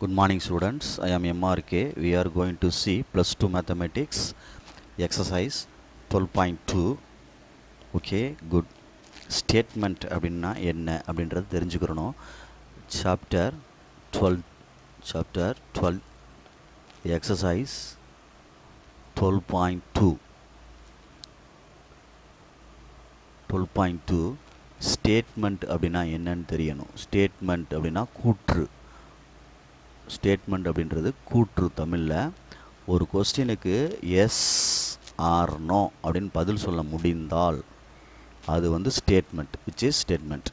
Good morning students, I am MRK. We are going to see plus 2 mathematics exercise 12.2. Okay, good. Statement அப்படின்னா என்ன அப்படின்றது தெரிஞ்சுக்கிறணும். Chapter 12 exercise 12.2 statement அப்படின்னா என்னன்னு தெரியணும். Statement அப்படின்னா கூற்று. ஸ்டேட்மெண்ட் அப்படின்றது கூற்று. தமிழில் ஒரு கொஸ்டினுக்கு எஸ் ஆர் நோ அப்படின்னு பதில் சொல்ல முடிந்தால் அது வந்து ஸ்டேட்மெண்ட், விச் இஸ் ஸ்டேட்மெண்ட்.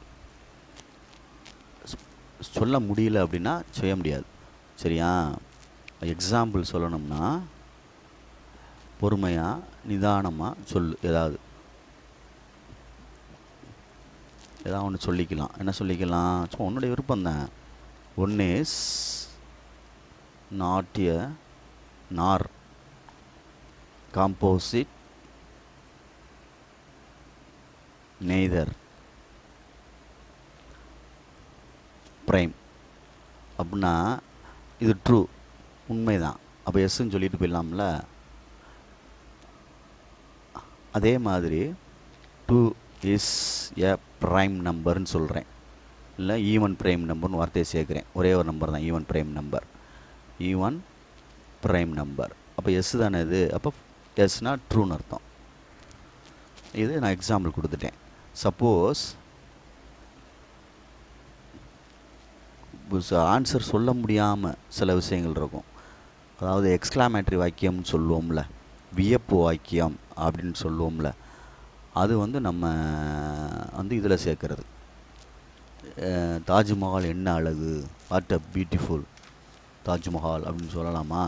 சொல்ல முடியல அப்படின்னா செய்ய முடியாது. சரியா? எக்ஸாம்பிள் சொல்லணும்னா பொறுமையாக நிதானமாக சொல்லு. ஏதாவது ஒன்று சொல்லிக்கலாம். என்ன சொல்லிக்கலாம்? சும்மா உன்னுடைய விருப்பம்தான். One is not a nor composite neither prime அப்படின்னா இது ட்ரூ, உண்மைதான். அப்போ எஸ்ன்னு சொல்லிட்டு போயிடலாம்ல. அதே மாதிரி 2 இஸ் எ ப்ரைம் நம்பர்னு சொல்கிறேன், இல்லை ஈவன் ப்ரைம் நம்பர்னு வார்த்தையை சேர்க்குறேன். ஒரே ஒரு நம்பர் தான் even prime number. Even prime number. அப்போ எஸ் தானே இது. அப்போ எஸ்னா ட்ரூன்னு அர்த்தம். இது நான் எக்ஸாம்பிள் கொடுத்துட்டேன். சப்போஸ் ஆன்சர் சொல்ல முடியாமல் சில விஷயங்கள் இருக்கும். அதாவது எக்ஸ்க்ளாமேட்டரி வாக்கியம்னு சொல்லுவோம்ல, வியப்பு வாக்கியம் அப்படின்னு சொல்லுவோம்ல, அது வந்து நம்ம வந்து இதில் சேர்க்கறது. தாஜ்மஹால் என்ன அழகு, வாட் அ பியூட்டிஃபுல் தாஜ்மஹால் அப்படின்னு சொல்லலாமா?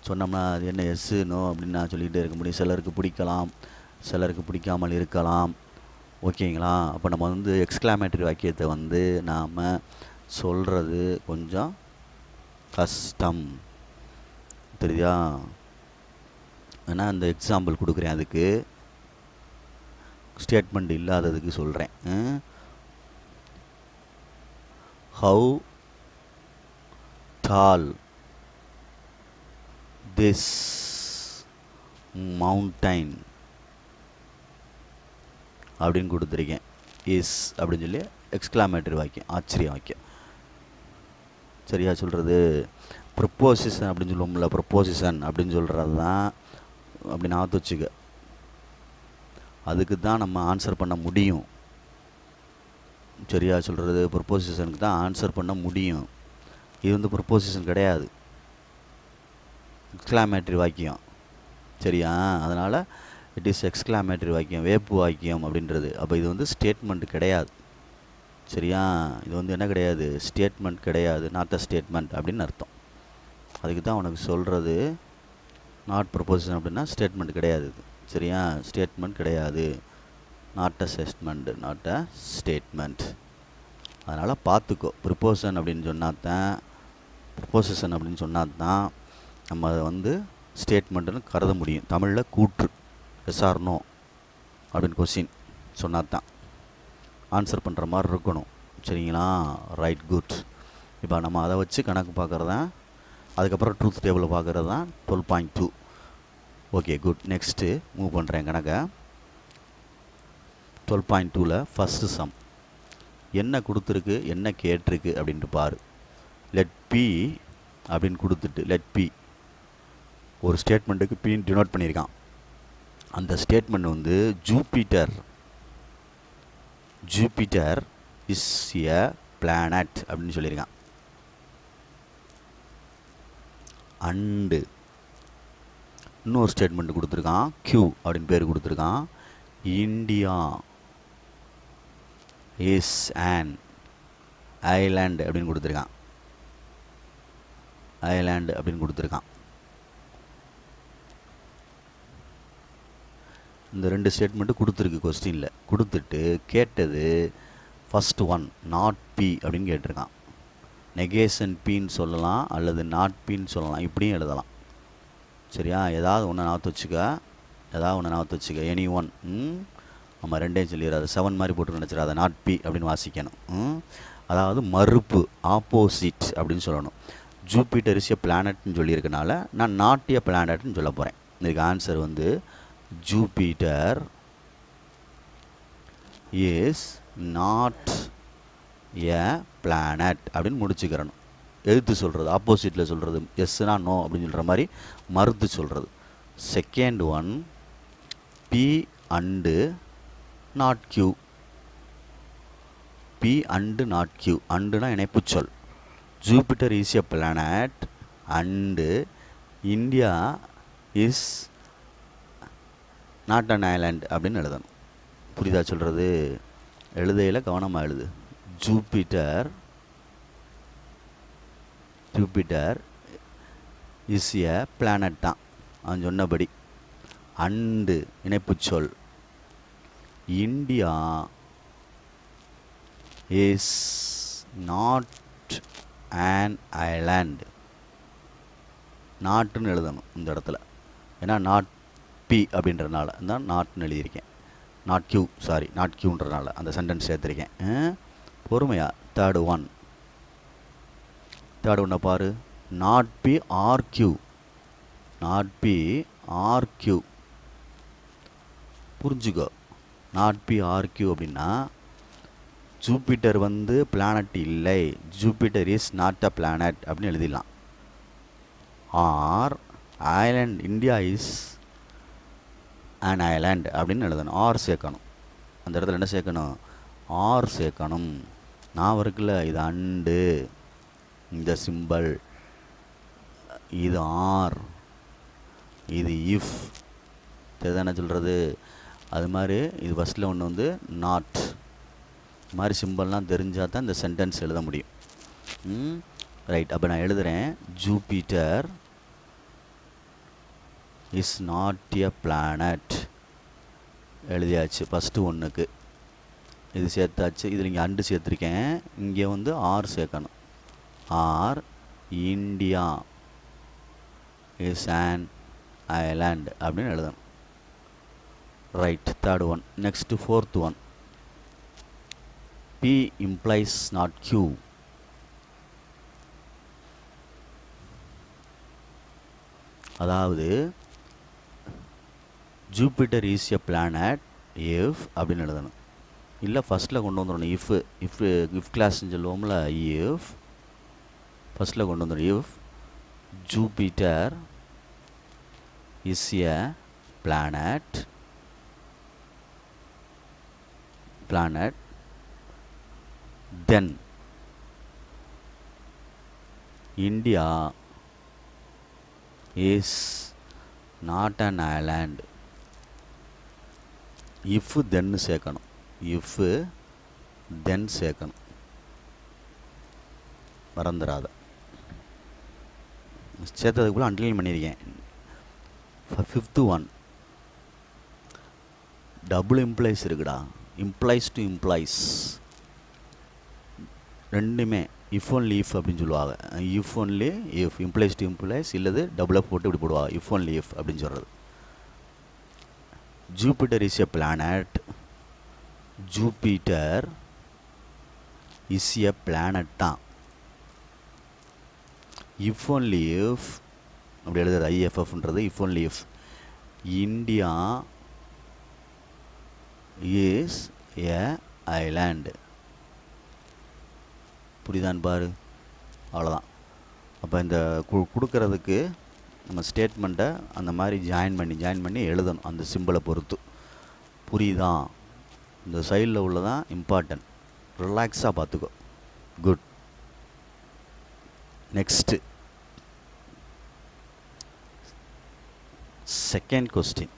சொன்னோம்னா அது என்ன எஸ்ஸு நோ அப்படின்னு நான் சொல்லிகிட்டே இருக்க முடியும். சிலருக்கு பிடிக்கலாம், சிலருக்கு பிடிக்காமல் இருக்கலாம். ஓகேங்களா? அப்போ நம்ம வந்து எக்ஸ்க்ளாமேட்டரி வாக்கியத்தை வந்து நாம் சொல்கிறது கொஞ்சம் கஷ்டம். தெரியுதா? ஏன்னா அந்த எக்ஸாம்பிள் கொடுக்குறேன், அதுக்கு ஸ்டேட்மெண்ட் இல்லாததுக்கு சொல்கிறேன். ஹவு tall this mountain அப்படின்னு கொடுத்துருக்கேன். இஸ் அப்படின்னு சொல்லி எக்ஸ்க்ளாமேட்டரி வாக்கியம், ஆச்சரிய வாக்கியம். சரியா சொல்கிறது? ப்ரப்போசிஷன் அப்படின்னு சொல்லுவோம்ல, ப்ரப்போசிஷன் அப்படின்னு சொல்கிறது தான். அப்படி நான் வச்சுக்க, அதுக்கு தான் நம்ம ஆன்சர் பண்ண முடியும். சரியா சொல்கிறது? ப்ரப்போசிஷனுக்கு தான் ஆன்சர் பண்ண முடியும். இது வந்து ப்ரப்போசிஷன் கிடையாது, எக்ஸ்க்ளாமேட்டரி வாக்கியம். சரியா? அதனால் இட் இஸ் எக்ஸ்க்ளாமேட்டரி வாக்கியம், வேப்பு வாக்கியம் அப்படின்றது. அப்போ இது வந்து ஸ்டேட்மெண்ட் கிடையாது. சரியா? இது வந்து என்ன கிடையாது? ஸ்டேட்மெண்ட் கிடையாது, நாட் அ ஸ்டேட்மெண்ட் அப்படின்னு அர்த்தம். அதுக்கு தான் உனக்கு சொல்கிறது. நாட் ப்ரப்போசிஷன் அப்படின்னா ஸ்டேட்மெண்ட் கிடையாது இது. சரியா? ஸ்டேட்மெண்ட் கிடையாது, not a statement, not a statement. அதனால் பார்த்துக்கோ. ப்ரிப்போசிஷன் அப்படின்னு சொன்னால் தான், ப்ரப்போசிஷன் அப்படின்னு சொன்னால் தான் நம்ம அதை வந்து ஸ்டேட்மெண்ட்டுன்னு கருத முடியும். தமிழில் கூற்று, எஸ் ஆர் நோ அப்படின்னு கொஸ்டின் சொன்னால் தான் ஆன்சர் பண்ணுற மாதிரி இருக்கணும். சரிங்களா? Right, good. இப்போ நம்ம அதை வச்சு கணக்கு பார்க்குறது தான், அதுக்கப்புறம் ட்ரூத் டேபிளை பார்க்குறது தான் 12.2. Okay, good. நெக்ஸ்ட்டு மூவ் பண்ணுறேன் கணக்கை. 12.2ல் ஃபஸ்ட்டு சம் என்ன கொடுத்துருக்கு, என்ன கேட்டிருக்கு அப்படின்ட்டு பாரு. லெட் பி அப்படின்னு கொடுத்துட்டு, லெட் பி ஒரு ஸ்டேட்மெண்ட்டுக்கு பின்னு டினோட் பண்ணியிருக்கான். அந்த ஸ்டேட்மெண்ட் வந்து ஜூபிட்டர் இஸ் எ பிளானட் அப்படின்னு சொல்லியிருக்கான். அண்டு இன்னொரு ஸ்டேட்மெண்ட் கொடுத்துருக்கான், கியூ அப்படின்னு பேர் கொடுத்துருக்கான். இந்தியா இஸ் an ஐலாண்ட் அப்படின்னு கொடுத்துருக்கான். ஐலாண்ட் அப்படின்னு கொடுத்துருக்கான். இந்த ரெண்டு ஸ்டேட்மெண்ட்டு கொடுத்துருக்கு கொஸ்டினில். கொடுத்துட்டு கேட்டது ஃபஸ்ட் ஒன், நாட் பி அப்படின்னு கேட்டிருக்கான். நெகேஷன் பின்னு சொல்லலாம், அல்லது நாட் பின்னு சொல்லலாம், இப்படியும் எழுதலாம். சரியா? ஏதாவது ஒன்று நாற்று வச்சுக்க, எனி ஒன். நம்ம ரெண்டையும் சொல்லிடுறாரு, 7 மாதிரி போட்டு நினச்சிடாத, நாட் பி அப்படின்னு வாசிக்கணும். அதாவது மறுப்பு, ஆப்போசிட் அப்படின்னு சொல்லணும். ஜூபிட்டர் இஸ் எ பிளானட்னு சொல்லியிருக்கனால நான் நாட் எ பிளானட்னு சொல்ல போகிறேன். இதுக்கு ஆன்சர் வந்து Jupiter is not a planet அப்படின்னு முடிச்சுக்கிறணும். எதிர்த்து சொல்கிறது, ஆப்போசிட்டில் சொல்கிறது, எஸ்னா நோ அப்படின்னு சொல்கிற மாதிரி மறுத்து சொல்கிறது. Second one, P and not Q. P and not Q. அண்டுனா இணைப்பு சொல். Jupiter is a planet and India is not an island அப்படின்னு எழுதணும். புரியுதா சொல்கிறது? எழுதையில் கவனமாக எழுது. ஜூபிட்டர் இஸ் எ பிளானட் தான் அவன் சொன்னபடி. அண்டு இணைப்பு சொல். India is not an island. நாட்டுன்னு எழுதணும் இந்த இடத்துல, ஏன்னா நாட் பி அப்படின்றனால தான் நாட்னு எழுதியிருக்கேன். நாட் கியூ, சாரி, நாட் கியூன்றனால அந்த சென்டென்ஸ் சேர்த்துருக்கேன். பொறுமையா. தேர்டு ஒன்றை பாரு. Not P or Q. Not P or Q. புரிஞ்சுக்கோ. நாட் பி ஆர் கியூ அப்படின்னா ஜூபிட்டர் வந்து பிளானட் இல்லை, Jupiter is not a planet அப்படின்னு எழுதிடலாம். Or island, India is an island அப்படின்னு எழுதணும். ஆர் சேர்க்கணும். அந்த இடத்துல என்ன சேர்க்கணும்? ஆர் சேர்க்கணும். நான் இருக்குல்ல, இது அண்டு, இந்த சிம்பல், இது ஆர், இது இஃப். தெரியுதா சொல்கிறது? அது மாதிரி இது ஃபஸ்ட்டில் ஒன்று வந்து நாட். இது மாதிரி சிம்பிள்லாம் தெரிஞ்சால் தான் இந்த சென்டென்ஸ் எழுத முடியும். ரைட். அப்போ நான் எழுதுகிறேன், Jupiter is not a planet. எழுதியாச்சு ஃபஸ்ட்டு ஒன்றுக்கு. இது சேர்த்தாச்சு. இதில் இங்கே அண்டு சேர்த்துருக்கேன். இங்கே வந்து ஆர் சேர்க்கணும். Or India is an island அப்படின்னு எழுதணும். Right. Third one. Next fourth one. P implies not Q. அதாவது Jupiter is a planet if அப்படின்னு எழுதணும். இல்லை ஃபஸ்ட்டில் கொண்டு வந்துடணும். இஃப் கிளாஸ்ன்னு சொல்லுவோம்ல, இஃப் ஃபஸ்ட்டில் கொண்டு வந்துடும். If Jupiter is a planet then India is not an island. if then சேர்க்கணும். if then சேர்க்கணும். மறந்துடாத. சேர்த்ததுக்குள்ள அண்டர்லைன் பண்ணியிருக்கேன். Fifth one. டபுள் இம்ப்ளைஸ் இருக்குடா. இம்ப்ளைஸ் டு இம்ப்ளைஸ் ரெண்டுமே இஃப் ஒன்லி இஃப் அப்படின்னு சொல்லுவாங்க. If only if, implies to implies, இல்லது டபுள் எஃப் போட்டு இப்படி போடுவாங்க. இஃப் ஒன்லி இஃப் அப்படின்னு சொல்கிறது. Jupiter is a planet. Jupiter is a planet தான். இஃப் ஒன்லி இஃப் அப்படி எழுதுறது ஐஎஃப்எஃப்ன்றது if only if India is a island. புரியுதான்னு பாரு. அவ்வளோதான். அப்போ இந்த கொடுக்கறதுக்கு நம்ம ஸ்டேட்மெண்ட்டை அந்த மாதிரி ஜாயின் பண்ணி எழுதணும் அந்த சிம்பிளை பொறுத்து. புரியுதா? இந்த சைடில் உள்ளதான் இம்பார்ட்டன்ட். ரிலாக்ஸாக பார்த்துக்கோ. Good. Next second question.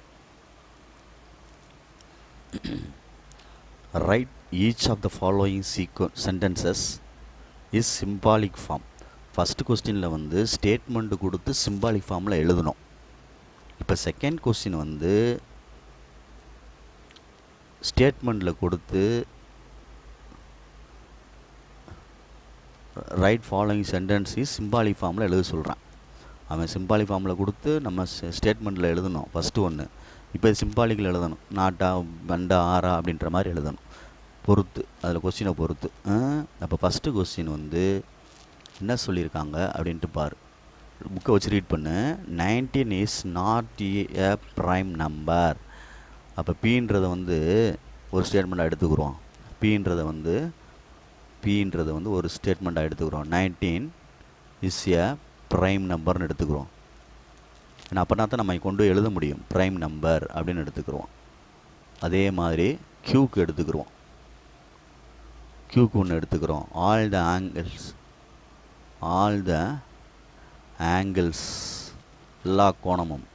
Right each of the following sentences is symbolic form. First கொஸ்டினில் வந்து ஸ்டேட்மெண்ட்டு கொடுத்து சிம்பாலிக் ஃபார்மில் எழுதணும். இப்போ செகண்ட் கொஸ்டின் வந்து ஸ்டேட்மெண்ட்டில் கொடுத்து right following sentence is symbolic ஃபார்மில் எழுத சொல்கிறான். அவன் சிம்பாலிக் ஃபார்மில் கொடுத்து நம்ம ஸ்டேட்மெண்ட்டில் எழுதணும் ஃபஸ்ட்டு ஒன்று. இப்போ சிம்பாலிக்கில் எழுதணும். நாட்டா வண்டா ஆரா அப்படின்ற மாதிரி எழுதணும் பொறுத்து, அதில் கொஸ்டினை பொறுத்து. அப்போ ஃபஸ்ட்டு கொஸ்டின் வந்து என்ன சொல்லியிருக்காங்க அப்படின்ட்டு பாரு. புக்கை வச்சு ரீட் பண்ணு. 19 is not a prime number. அப்போ பீன்றதை வந்து ஒரு ஸ்டேட்மெண்ட்டாக எடுத்துக்கிறோம். பீன்றதை வந்து ஒரு ஸ்டேட்மெண்ட்டாக எடுத்துக்கிறோம். 19 இஸ் எ ப்ரைம் நம்பர்னு எடுத்துக்கிறோம். ஏன்னா அப்படின்னா தான் நம்ம கொண்டு எழுத முடியும். ப்ரைம் நம்பர் அப்படின்னு எடுத்துக்கிறோம். அதே மாதிரி க்யூக்கு எடுத்துக்கிறோம். க்யூக்கு ஒன்று எடுத்துக்கிறோம். ஆல் த ஆங்கிள்ஸ் எல்லா கோணமும்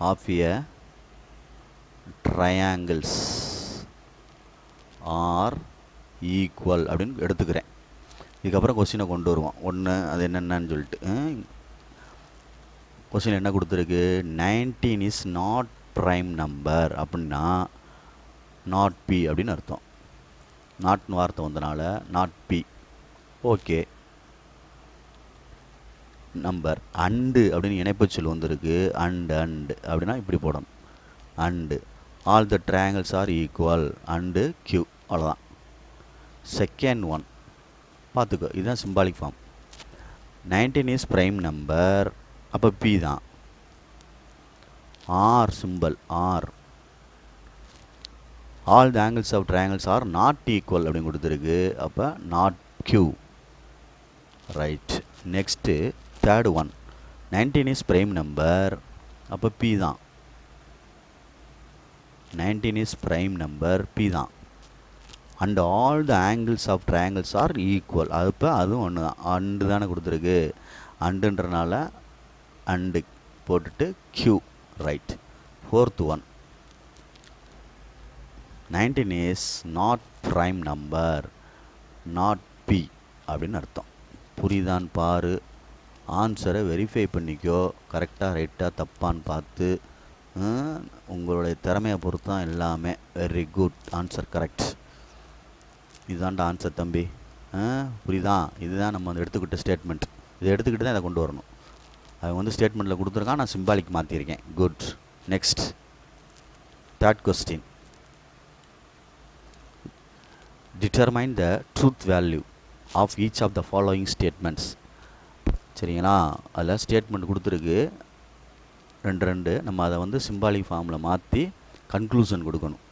of a triangles are equal அப்படின்னு எடுத்துக்கிறேன். இதுக்கப்புறம் கொஸ்டினை கொண்டு வருவோம். ஒன்று அது என்னென்னு சொல்லிட்டு. கொஸ்டின் என்ன கொடுத்துருக்கு? 19 இஸ் நாட் ப்ரைம் நம்பர் அப்படின்னா நாட் பி அப்படின்னு அர்த்தம். நாட்னு வார்த்தை வந்தனால not P. Okay. Number and அப்படின்னு இணைப்பு சொல் வந்திருக்கு. அண்டு அப்படின்னா இப்படி போடணும். And all the triangles are equal and Q. அவ்வளோதான். செகண்ட் ஒன் பார்த்துக்கோ. இதுதான் symbolic form. 19 is prime number. அப்போ பி தான். Or simple or. All the angles of triangles are not equal அப்படின்னு கொடுத்துருக்கு. அப்போ not Q. Right. Next third one. 19 is prime number. அப்போ P தான். 19 இஸ் ப்ரைம் நம்பர். பி தான். And all the angles of triangles are equal. அப்போ அதுவும் ஒன்று தான். அண்டு தானே கொடுத்துருக்கு. அண்டுன்றனால அண்டு போட்டுட்டு Q. Right. Fourth one. 19 is not prime number. Not P அப்படின்னு அர்த்தம். புரியுதான்னு பாரு. ஆன்சரை வெரிஃபை பண்ணிக்கோ. கரெக்டாக ரைட்டாக தப்பான்னு பார்த்து உங்களுடைய திறமையை பொறுத்து தான் எல்லாமே. Very good. Answer correct. இதுதான்டா ஆன்சர் தம்பி. புரியுதா? இதுதான் நம்ம வந்து எடுத்துக்கிட்ட ஸ்டேட்மெண்ட். இதை எடுத்துக்கிட்டு தான் இதை கொண்டு வரணும். அவங்க வந்து ஸ்டேட்மெண்ட்டில் கொடுத்துருக்கான். நான் சிம்பாலிக் மாற்றிருக்கேன். Good. Next third question. Determine the truth value of each of the following statements. சரிங்களா? அதில் ஸ்டேட்மெண்ட் கொடுத்துருக்கு ரெண்டு. நம்ம அதை வந்து சிம்பாலிக் ஃபார்மில் மாற்றி கன்க்ளூஷன் கொடுக்கணும்.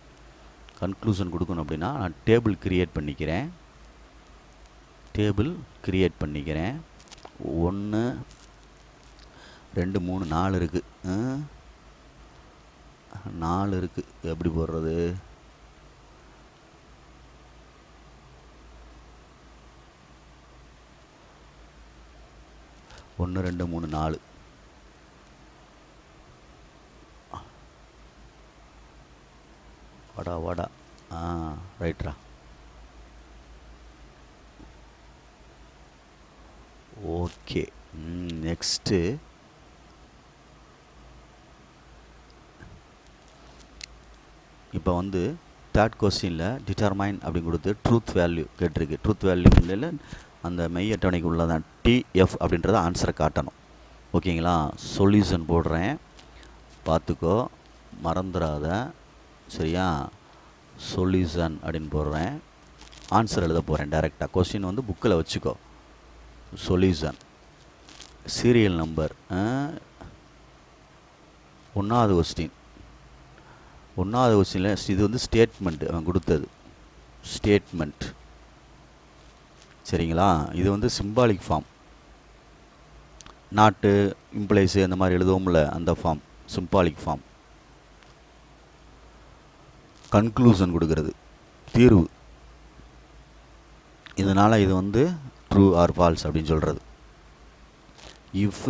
அப்படின்னா நான் டேபிள் கிரியேட் பண்ணிக்கிறேன். 1 2 3 4 இருக்குது. 4 இருக்குது. எப்படி போடுறது? ஒன்று 2 3 4. வாடா. ரைட்ரா. ஓகே. நெக்ஸ்ட்டு இப்போ வந்து தேர்ட் கொஸ்டினில் டிட்டர்மைன் அப்படின்னு கொடுத்து ட்ரூத் வேல்யூ கேட்டிருக்கு. ட்ரூத் வேல்யூல அந்த மெய் அட்டவணைக்கு உள்ளதான் டிஎஃப் அப்படின்றத ஆன்சரை காட்டணும். ஓகேங்களா? சொல்யூஷன் போடுறேன், பார்த்துக்கோ, மறந்துடாத. சரியா? சொல்யூஷன் அப்படின்னு போடுறேன். ஆன்சர் எழுத போகிறேன் டைரெக்டாக. கொஸ்டின் வந்து புக்கில் வச்சுக்கோ. சொல்யூஷன் சீரியல் நம்பர் 1வது கொஸ்டின். 1வது கொஸ்டினில் இது வந்து ஸ்டேட்மெண்ட் அவன் கொடுத்தது. ஸ்டேட்மெண்ட். சரிங்களா? இது வந்து சிம்பாலிக் ஃபார்ம். நாட்டு இம்ப்ளைஸு அந்த மாதிரி எழுதுவோம்ல, அந்த ஃபார்ம் சிம்பாலிக் ஃபார்ம். கன்க்ளூஷன் கொடுக்கறது, தீர்வு. இதனால் இது வந்து ட்ரூ ஆர் ஃபால்ஸ் அப்படின்னு சொல்கிறது. இஃப்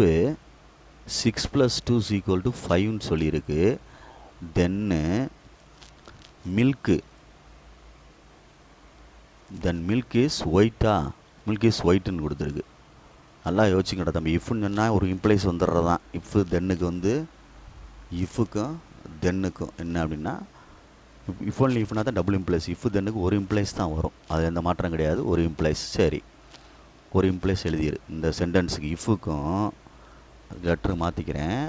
6 + 2 = 5ன்னு சொல்லியிருக்கு. தென் மில்க் இஸ் ஒயிட்டா? மில்க் இஸ் ஒயிட்டுன்னு கொடுத்துருக்கு. நல்லா யோசிச்சுக்கிட்ட தம்பி. இஃப்னு சொன்னால் ஒரு இம்ப்ளைஸ் வந்துடுறதான். இஃப் தென்னுக்கு வந்து இஃபுக்கும் தென்னுக்கும் என்ன அப்படின்னா, இஃப் ஒன்லி இஃப்னா தான் டபுள் இம்ப்ளைஸ். இஃப் தென்னுக்கு ஒரு இம்ப்ளைஸ் தான் வரும். அது எந்த மாற்றம் கிடையாது. ஒரு இம்ப்ளைஸ். சரி, ஒரு இம்ப்ளைஸ் எழுதிடு. இந்த சென்டென்ஸுக்கு இஃபுக்கும் லெட்ரு மாற்றிக்கிறேன்.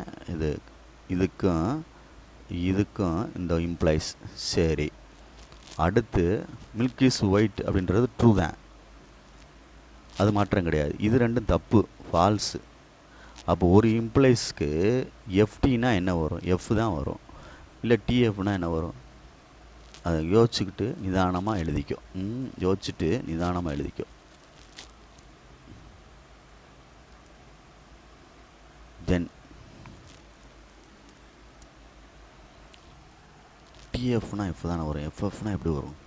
இதுக்கும் இந்த இம்ப்ளைஸ். சரி, அடுத்து மில்க் இஸ் ஒயிட் அப்படின்றது ட்ரூ தான். அது மாற்றம் கிடையாது. இது ரெண்டும் தப்பு, ஃபால்ஸு. அப்போ ஒரு இம்ப்ளைஸ்க்கு எஃப்டினா என்ன வரும்? எஃப் தான் வரும். இல்லை டிஎஃப்னா என்ன வரும்? அதை யோசிச்சுக்கிட்டு நிதானமாக எழுதிக்கோ. யோசிச்சுட்டு நிதானமாக எழுதிக்கோ. தென் டிஎஃப்னா எஃப் தானே வரும். எஃப்எஃப்னா எப்படி வரும்?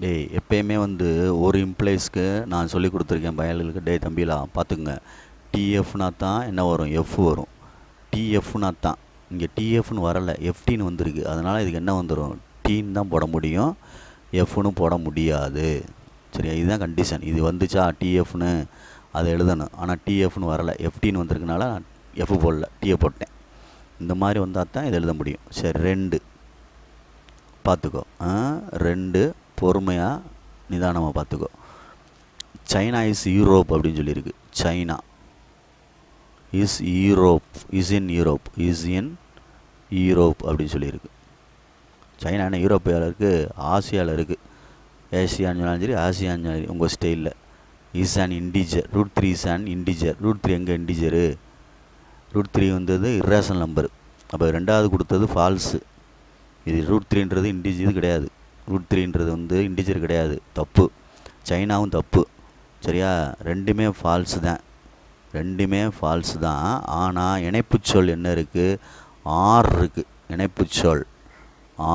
டேய், எப்பயுமே வந்து ஒரு இம்ப்ளைஸ்க்கு நான் சொல்லி கொடுத்துருக்கேன் பயலுக்கு, டே தம்பிலாம் பார்த்துக்குங்க, டிஎஃப்னா தான் என்ன வரும்? எஃப் வரும். டிஎஃப்னா தான், இங்கே டிஎஃப்னு வரலை, எஃப்டின்னு வந்திருக்கு. அதனால் இதுக்கு என்ன வந்துடும்? டீன்னு தான் போட முடியும், எஃப்னு போட முடியாது. சரியா? இதுதான் கண்டிஷன். இது வந்துச்சா டிஎஃப்னு அதை எழுதணும். ஆனால் டிஎஃப்னு வரலை, எஃப்டின்னு வந்திருக்கனால நான் எஃப் போடல, டிஎஃப் போட்டேன். இந்த மாதிரி வந்தால் தான் இதை எழுத முடியும். சரி, 2 பார்த்துக்கோ. 2 பொறுமையாக நிதானமாக பார்த்துக்கோ. சைனா இஸ் யூரோப் அப்படின்னு சொல்லியிருக்கு. China is Europe, is in Europe, is in Europe அப்படின்னு சொல்லியிருக்கு. சைனா என்ன யூரோப்பியாவில் இருக்குது? ஆசியாவில் இருக்குது. ஏசியான்னு சொன்னாலும் சரி, ஆசியான்னு சரி, உங்கள் ஸ்டைலில். Is an integer, √3 is an integer. √3 எங்கே இன்டிஜரு? √3 வந்தது இர்ரேஷனல் நம்பர். அப்போ ரெண்டாவது கொடுத்தது ஃபால்ஸு. இது √3ன்றது இன்டிஜர் கிடையாது. √3ன்றது வந்து இன்டிஜர் கிடையாது, தப்பு. சைனாவும் தப்பு. சரியா? ரெண்டுமே ஃபால்ஸு தான், ரெண்டுமே ஃபால்ஸு தான். ஆனால் இணைப்புச்சொல் என்ன இருக்குது? ஆர் இருக்குது. இணைப்புச்சொல்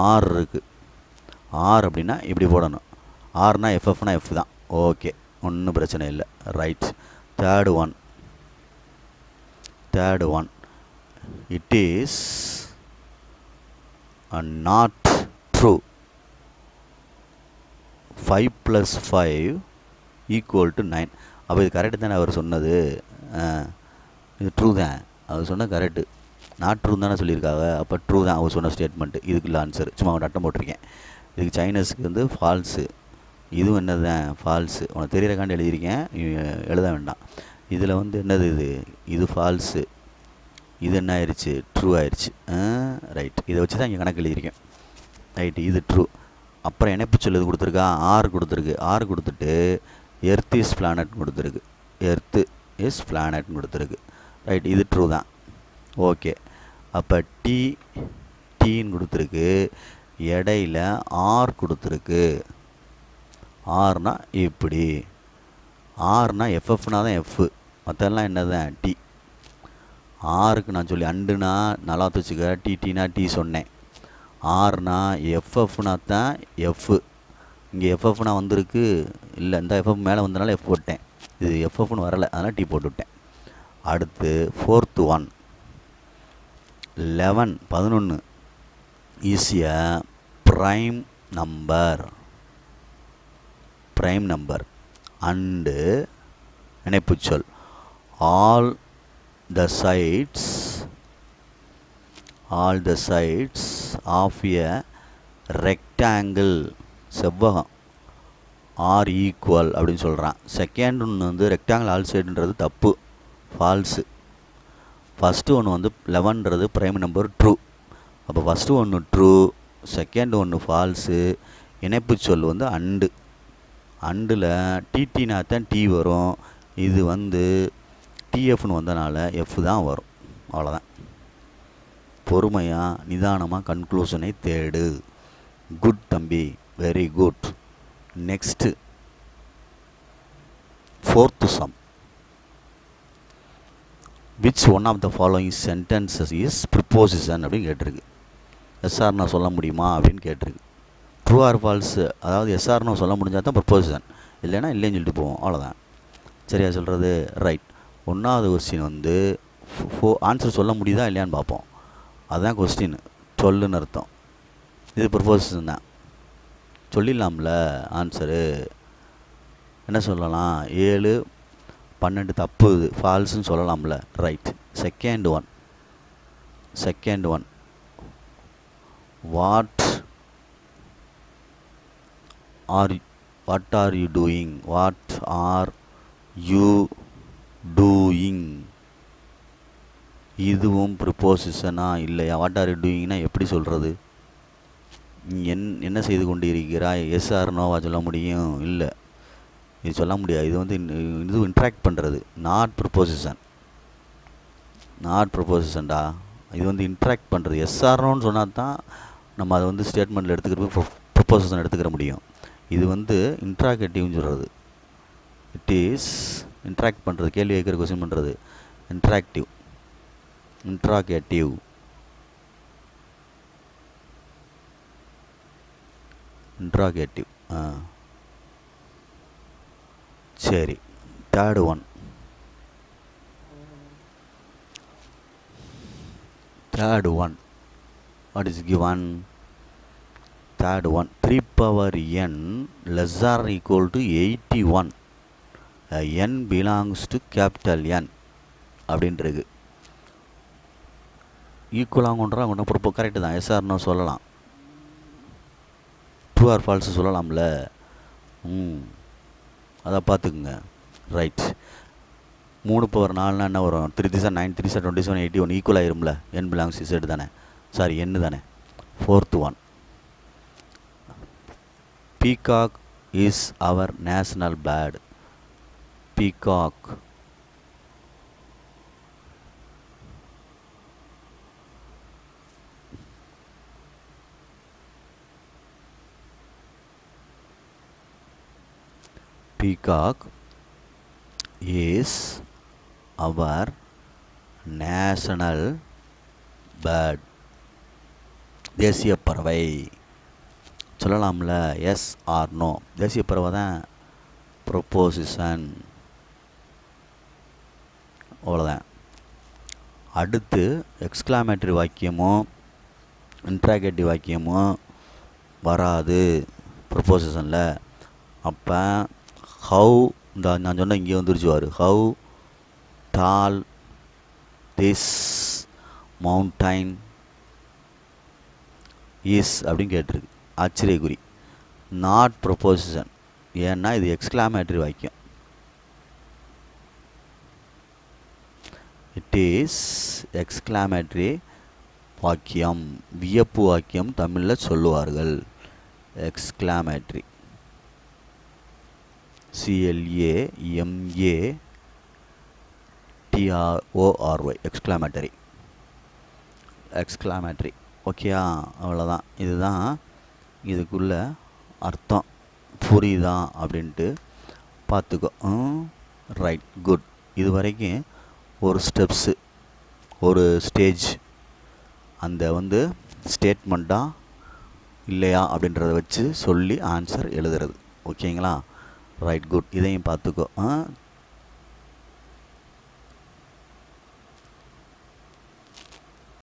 ஆர் இருக்குது. ஆர் அப்படின்னா இப்படி போடணும். ஆர்னா எஃப்எஃப்னா எஃப் தான். ஓகே, ஒன்றும் பிரச்சனை இல்லை. Right. Third one, it is not true. 5 + 5 = 9. அப்போ இது கரெக்டு தானே அவர் சொன்னது? இது ட்ரூ தான், அவர் சொன்னால் கரெக்டு. நாட் ட்ரூ தானே சொல்லியிருக்காங்க. அப்போ ட்ரூ தான் அவர் சொன்ன ஸ்டேட்மெண்ட்டு. இதுக்கு இல்லை ஆன்சர், சும்மா அவன் அட்டம் போட்டிருக்கேன். இதுக்கு சைனஸுக்கு வந்து ஃபால்ஸு. இதுவும் என்னது தான்? ஃபால்ஸு. உனக்கு தெரியறக்காண்டி எழுதியிருக்கேன், எழுத வேண்டாம். இதில் வந்து என்னது? இது ஃபால்ஸு. இது என்ன ஆயிடுச்சு? ட்ரூ ஆயிடுச்சு. ரைட். இதை வச்சு தான் இங்கே கணக்கு எழுதியிருக்கேன். ரைட்டு, இது ட்ரூ. அப்புறம் இணைப்பு சொல்லது கொடுத்துருக்கா? ஆறு கொடுத்துருக்கு. ஆறு கொடுத்துட்டு எர்த் இஸ் பிளானட் கொடுத்துருக்கு. எர்த்து இஸ் பிளானட்னு கொடுத்துருக்கு. ரைட், இது ட்ரூ தான். ஓகே. அப்போ டீன்னு கொடுத்துருக்கு, இடையில ஆர் கொடுத்துருக்கு. ஆர்னா இப்படி, ஆர்னா எஃப்எஃப்னா தான் எஃப், மற்றெல்லாம் என்ன தான்? டி. ஆருக்கு நான் சொல்லி அண்டுனா நல்லா வச்சுக்க, டிடினா டி சொன்னேன். ஆர்னா எஃப்எஃப்னா தான் எஃப். இங்கே எஃப்எஃப்னா வந்திருக்கு, இல்லை இந்த எஃப்எஃப் மேலே வந்தனால எஃப் போட்டேன். இது எஃப்எஃப்னு வரலை, அதனால் டி போட்டுவிட்டேன். அடுத்து 4th one, 11 is a prime number. Prime number and இணைப்புச்சொல் all the sides of a rectangle, செவ்வகம், ஆர் ஈக்குவல் அப்படின்னு சொல்கிறான். செகண்ட் ஒன்று வந்து ரெக்டாங்கிள் ஆல் சைடுன்றது தப்பு, ஃபால்ஸு. ஃபஸ்ட்டு ஒன்று வந்து 11ன்றது ப்ரைம் நம்பர், ட்ரூ. அப்போ ஃபஸ்ட்டு ஒன்று ட்ரூ, செகண்ட் ஒன்று ஃபால்ஸு. இணைப்புச்சொல் வந்து அண்டு. அண்டில் டிடினா தான் டி வரும். இது வந்து டிஎஃப்னு வந்தனால எஃப் தான் வரும். அவ்வளோதான். பொறுமையாக நிதானமாக கன்க்ளூஷனை தேடு. குட் தம்பி, very good. Next 4th sum. Which one of the following sentences is proposition அப்படின்னு கேட்டிருக்கு. எஸ்ஆர்னா சொல்ல முடியுமா அப்படின்னு கேட்டிருக்கு. ட்ரூ ஆர் ஃபால்ஸு, அதாவது எஸ்ஆர்னு சொல்ல முடிஞ்சால் தான் ப்ரிப்போசிஷன், இல்லைன்னா இல்லைன்னு சொல்லிட்டு போவோம், அவ்வளோதான். சரியா சொல்கிறது? ரைட். 1வது கொஸ்டின் வந்து ஆன்சர் சொல்ல முடியுதா இல்லையான்னு பார்ப்போம். அதுதான் கொஸ்டின். சொல்லுன்னு அர்த்தம். இது ப்ரிப்போசிஷன் தான், சொல்லிடலாம்ல ஆன்சரு. என்ன சொல்லலாம்? 7, 12 தப்பு, இது ஃபால்ஸுன்னு சொல்லலாம்ல. Right. Second one what are what are you doing, what are you doing, இதுவும் ப்ரிப்போசிஷனா இல்லையா? வாட் ஆர் யூ டூயிங்னா எப்படி சொல்கிறது? நீ என்ன செய்து கொண்டு இருக்கிறாய், எஸ் ஆர் நோவா சொல்ல முடியும்? இல்லை, இது சொல்ல முடியாது. இது வந்து இது இன்ட்ராக்ட் பண்ணுறது, நாட் ப்ரிப்போசிஷன். நாட் ப்ரிப்போசிஷன்டா, இது வந்து இன்ட்ராக்ட் பண்ணுறது. எஸ் ஆர் நோன்னு சொன்னால் தான் நம்ம அதை வந்து ஸ்டேட்மெண்ட்டில் எடுத்துக்கிறப்ப ப்ரிப்போசிஷன் எடுத்துக்கிற முடியும். இது வந்து இன்ட்ராகேட்டிவ்னு சொல்கிறது. இட் இஸ் இன்ட்ராக்ட் பண்ணுறது, கேள்வி கேட்குற கொஸ்டின் பண்ணுறது, இன்ட்ராக்டிவ், இன்ட்ராகேட்டிவ், இன்ட்ராகேட்டிவ். சரி, third one. Third one, what is given? Third one, 3 power n less or equal to 81. n belongs to capital N அப்படின்றது. ஈக்குவலாகன்றா ஒன்றும் ப்ரொப்போ கரெக்டு தான். எஸ்ஆர்னோ சொல்லலாம், ட்ரூ ஆர் ஃபால்ஸு சொல்லலாம்ல. அதை பார்த்துக்குங்க. ரைட். 3 பவர் 4னா என்ன வரும்? 3 3 9 3 27 81 ஈக்குவல் ஆயிரும்ல. என் பிலாங்ஸ் இசட் தானே, சாரி என்னு தானே. Fourth one, peacock is our national bird. Peacock, peacock is our national bird, தேசிய பறவை சொல்லலாம்ல. எஸ் ஆர் நோ, தேசிய பறவை தான் ப்ரொப்போசிஷன். அவ்வளோதான். அடுத்து எக்ஸ்க்ளாமேட்டரி வாக்கியமோ இன்ட்ராகேட்டிவ் வாக்கியமோ வராது ப்ரொப்போசிஷனில். அப்போ ஹவு, இந்த நான் சொன்ன இங்கே வந்துருச்சு வாரு. How tall this mountain is அப்படின்னு கேட்டிருக்கு, ஆச்சரியக்குறி. நாட் ப்ரொப்போசிஷன், ஏன்னா இது எக்ஸ்க்ளாமேட்டரி வாக்கியம். இட் இஸ் எக்ஸ்க்ளாமேட்டரி வாக்கியம், வியப்பு வாக்கியம் தமிழில் சொல்லுவார்கள். எக்ஸ்க்ளாமேட்டரி, CLAMATRORY, எக்ஸ்க்ளாமேட்டரி, எக்ஸ்க்ளாமேட்டரி. ஓகேயா? அவ்வளோதான். இதுதான் இதுக்குள்ள அர்த்தம். புரியுதா அப்படின்ட்டு பார்த்துக்கோ. Right, good. இது வரைக்கும் ஒரு ஸ்டெப்ஸு, ஒரு ஸ்டேஜ், அந்த வந்து ஸ்டேட்மெண்ட்டா இல்லையா அப்படின்றத வச்சு சொல்லி ஆன்சர் எழுதுறது. ஓகேங்களா? Right, good. இதையும் பார்த்துக்கோ.